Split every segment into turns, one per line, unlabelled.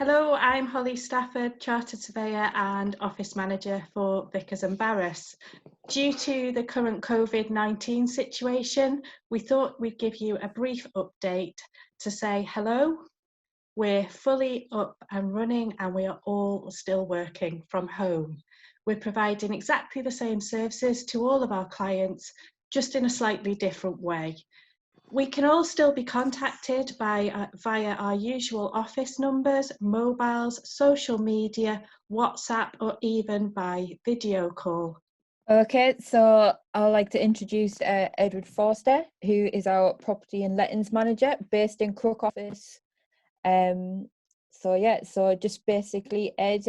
Hello, I'm Holly Stafford, Chartered Surveyor and Office Manager for Vickers Barrass. Due to the current COVID-19 situation, we thought we'd give you a brief update to say hello. We're fully up and running and we are all still working from home. We're providing exactly the same services to all of our clients, just in a slightly different way. We can all still be contacted via our usual office numbers, mobiles, social media, WhatsApp, or even by video call.
Okay, so I'd like to introduce Edward Forster, who is our property and lettings manager based in Crook office. So just basically, Ed,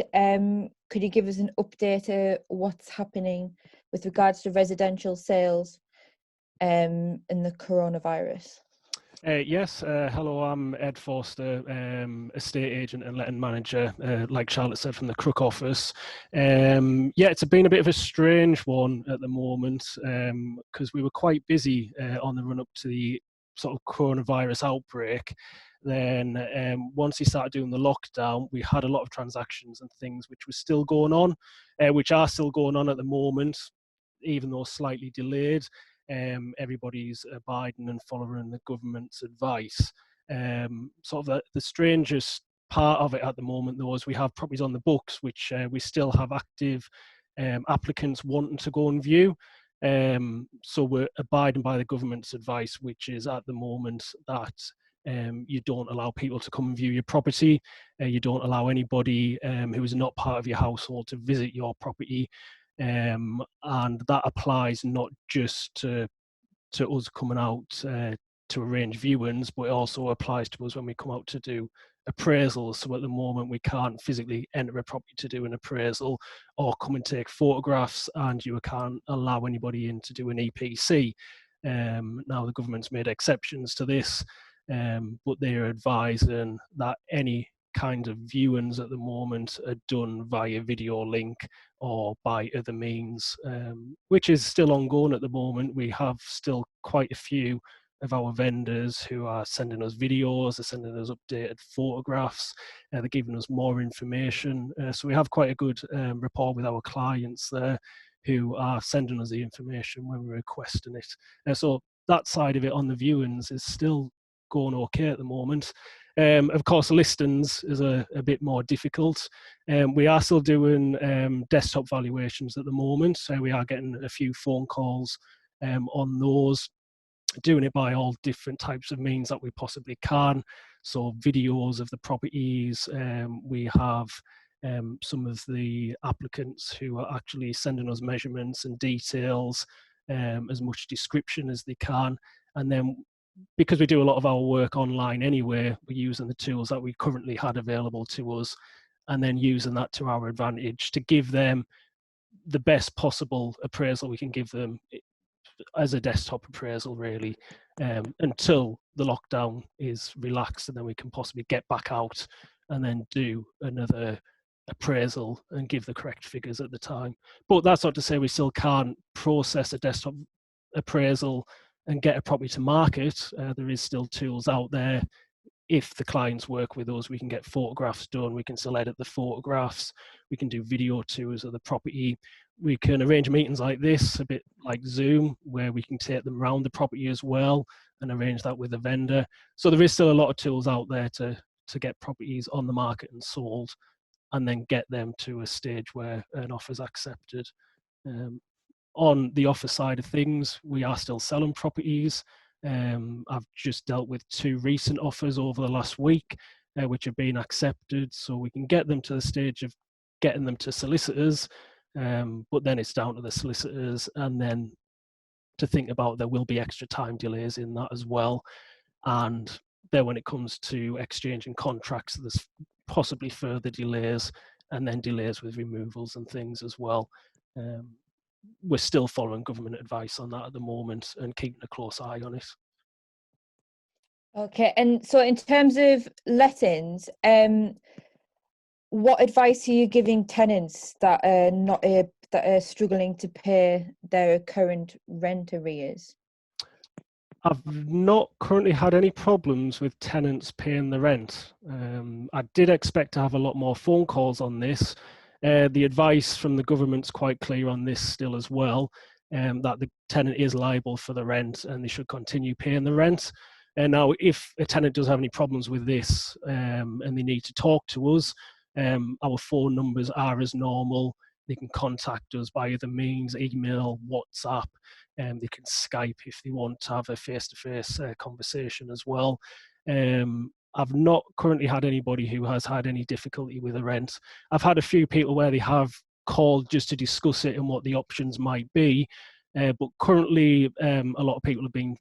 could you give us an update of what's happening with regards to residential sales in the coronavirus?
Yes, hello, I'm Ed Forster, estate agent and letting manager, like Charlotte said, from the Crook office. It's been a bit of a strange one at the moment because we were quite busy on the run up to the sort of coronavirus outbreak. Then once he started doing the lockdown, we had a lot of transactions and things which were still going on, which are still going on at the moment, even though slightly delayed. Everybody's abiding and following the government's advice. Sort of the strangest part of it at the moment, though, is we have properties on the books which we still have active applicants wanting to go and view. So we're abiding by the government's advice, which is at the moment that you don't allow people to come and view your property. You don't allow anybody who is not part of your household to visit your property. And that applies not just to us coming out to arrange viewings, but it also applies to us when we come out to do appraisals. So at the moment we can't physically enter a property to do an appraisal or come and take photographs, and you can't allow anybody in to do an EPC. Now the government's made exceptions to this, but they're advising that any kind of viewings at the moment are done via video link or by other means, which is still ongoing at the moment. We have still quite a few of our vendors who are sending us videos, they're sending us updated photographs, they're giving us more information. So we have quite a good rapport with our clients there who are sending us the information when we're requesting it. So that side of it on the viewings is still going okay at the moment. Of course, listings is a bit more difficult. We are still doing desktop valuations at the moment, so we are getting a few phone calls on those, doing it by all different types of means that we possibly can. So videos of the properties, we have some of the applicants who are actually sending us measurements and details, as much description as they can. And then because we do a lot of our work online anyway, we're using the tools that we currently had available to us and then using that to our advantage to give them the best possible appraisal we can give them as a desktop appraisal, really, until the lockdown is relaxed, and then we can possibly get back out and then do another appraisal and give the correct figures at the time. But that's not to say we still can't process a desktop appraisal and get a property to market. There is still tools out there. If the clients work with us, we can get photographs done, we can still edit the photographs, we can do video tours of the property, we can arrange meetings like this, a bit like Zoom, where we can take them around the property as well and arrange that with the vendor. So there is still a lot of tools out there to get properties on the market and sold, and then get them to a stage where an offer is accepted. On the offer side of things, we are still selling properties. I've just dealt with 2 recent offers over the last week, which have been accepted, so we can get them to the stage of getting them to solicitors, but then it's down to the solicitors, and then to think about there will be extra time delays in that as well. And then when it comes to exchanging contracts, there's possibly further delays, and then delays with removals and things as well. We're still following government advice on that at the moment and keeping a close eye on it.
Okay, and so in terms of lettings, what advice are you giving tenants that are not that are struggling to pay their current rent arrears?
I've not currently had any problems with tenants paying the rent. I did expect to have a lot more phone calls on this. The advice from the government's quite clear on this still as well, that the tenant is liable for the rent and they should continue paying the rent. And now, if a tenant does have any problems with this and they need to talk to us, our phone numbers are as normal. They can contact us by other means, email, WhatsApp. They can Skype if they want to have a face-to-face conversation as well. I've not currently had anybody who has had any difficulty with the rent. I've had a few people where they have called just to discuss it and what the options might be. But currently, a lot of people have been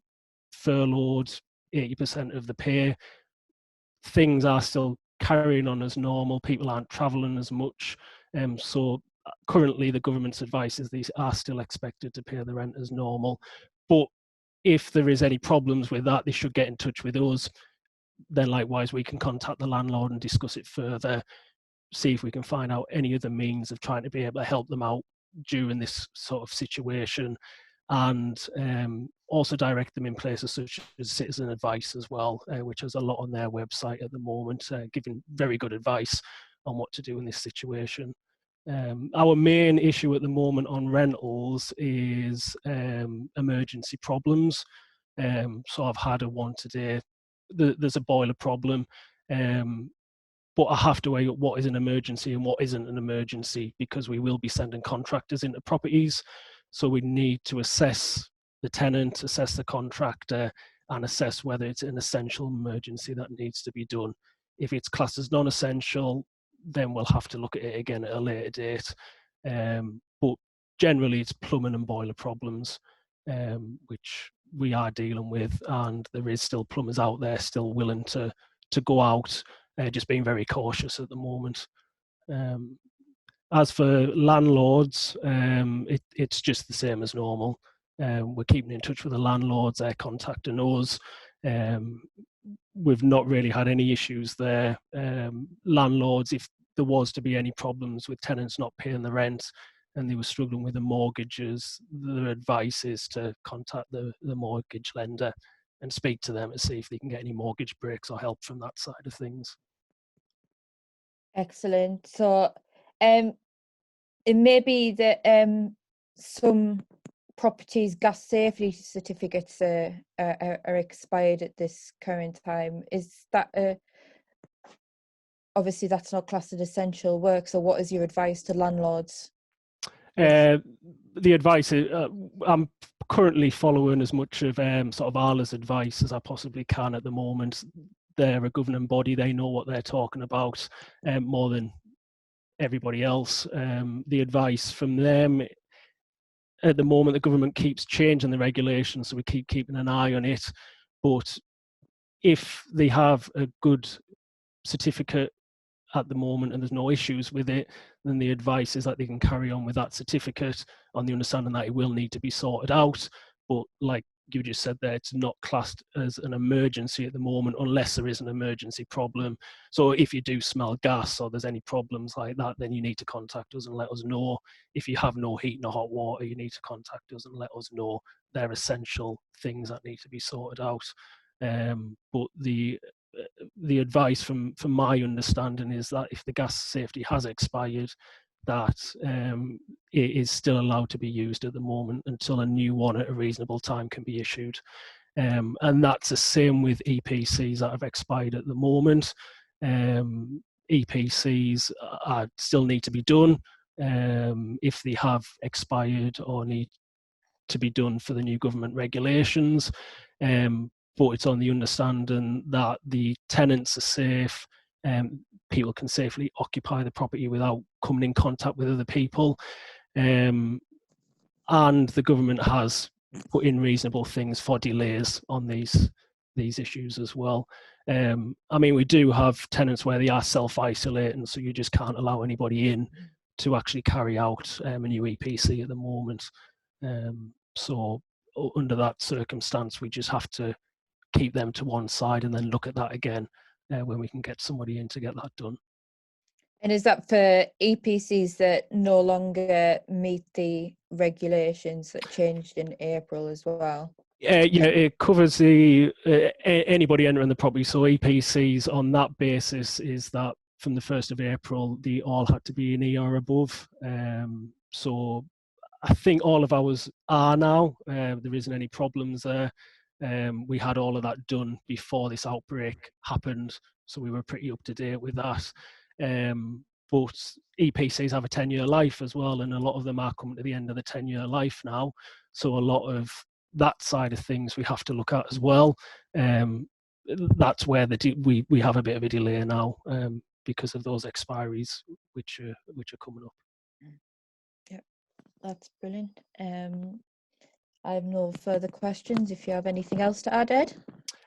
furloughed, 80% of the pay. Things are still carrying on as normal. People aren't traveling as much. So currently the government's advice is these are still expected to pay the rent as normal. But if there is any problems with that, they should get in touch with us. Then likewise, we can contact the landlord and discuss it further, see if we can find out any other means of trying to be able to help them out during this sort of situation, and also direct them in places such as citizen advice as well, which has a lot on their website at the moment, giving very good advice on what to do in this situation. Our main issue at the moment on rentals is emergency problems. So I've had a one today. There's a boiler problem, but I have to weigh up what is an emergency and what isn't an emergency, because we will be sending contractors into properties. So we need to assess the tenant, assess the contractor, and assess whether it's an essential emergency that needs to be done. If it's classed as non-essential, then we'll have to look at it again at a later date. But generally, it's plumbing and boiler problems, which we are dealing with, and there is still plumbers out there still willing to go out, just being very cautious at the moment. As for landlords, it's just the same as normal. We're keeping in touch with the landlords, they're contacting us. We've not really had any issues there. Landlords, if there was to be any problems with tenants not paying the rent and they were struggling with the mortgages, their advice is to contact the mortgage lender and speak to them to see if they can get any mortgage breaks or help from that side of things.
Excellent. So it may be that some properties' gas safety certificates are expired at this current time. Is that obviously that's not classed as essential work, so what is your advice to landlords?
The advice is, I'm currently following as much of sort of ALA's advice as I possibly can at the moment. They're a governing body, they know what they're talking about more than everybody else. The advice from them at the moment, the government keeps changing the regulations, so we keep keeping an eye on it. But if they have a good certificate at the moment and there's no issues with it, then the advice is that they can carry on with that certificate on the understanding that it will need to be sorted out. But like you just said there, it's not classed as an emergency at the moment unless there is an emergency problem. So if you do smell gas or there's any problems like that, then you need to contact us and let us know. If you have no heat, no hot water, you need to contact us and let us know. They're essential things that need to be sorted out. But the advice from my understanding is that if the gas safety has expired, that it is still allowed to be used at the moment until a new one at a reasonable time can be issued. And that's the same with EPCs that have expired at the moment. EPCs still need to be done if they have expired or need to be done for the new government regulations. But it's on the understanding that the tenants are safe, people can safely occupy the property without coming in contact with other people. And the government has put in reasonable things for delays on these issues as well. I mean, we do have tenants where they are self-isolating, so you just can't allow anybody in to actually carry out a new EPC at the moment. So under that circumstance, we just have to keep them to one side and then look at that again when we can get somebody in to get that done.
And is that for EPCs that no longer meet the regulations that changed in April as well?
Yeah, it covers the anybody entering the property. So EPCs on that basis is that from the 1st of April, they all had to be an E or above. So I think all of ours are now. There isn't any problems there. We had all of that done before this outbreak happened, so we were pretty up to date with that. But EPCs have a 10-year life as well, and a lot of them are coming to the end of the 10-year life now. So a lot of that side of things we have to look at as well. That's where we have a bit of a delay now because of those expiries which are coming up.
Yep, that's brilliant. I have no further questions. If you have anything else to add, Ed?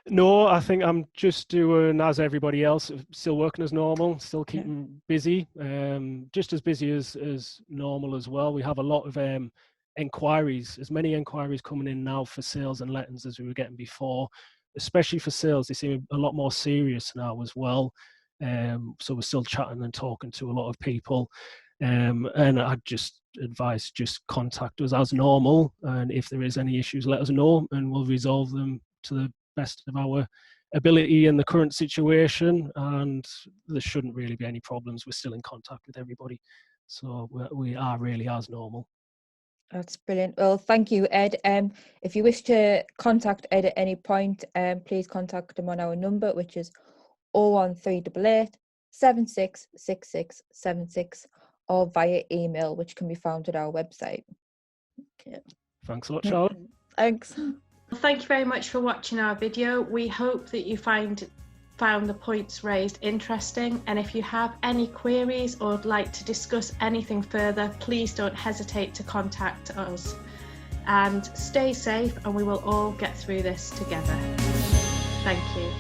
No, I think I'm just doing as everybody else, still working as normal, still keeping busy, just as busy as normal as well. We have a lot of inquiries, as many inquiries coming in now for sales and lettings as we were getting before, especially for sales. They seem a lot more serious now as well. So we're still chatting and talking to a lot of people. And I'd just advise, just contact us as normal. And if there is any issues, let us know and we'll resolve them to the best of our ability in the current situation, and there shouldn't really be any problems. We're still in contact with everybody, so we are really as normal. That's
brilliant. Well, thank you, Ed. If you wish to contact Ed at any point, please contact him on our number, which is 01388 766676, or via email, which can be found at our website. Okay.
Thanks a lot, Charlotte.
Thanks.
Well, thank you very much for watching our video. We hope that you found the points raised interesting, and if you have any queries or would like to discuss anything further, please don't hesitate to contact us. And stay safe, and we will all get through this together. Thank you.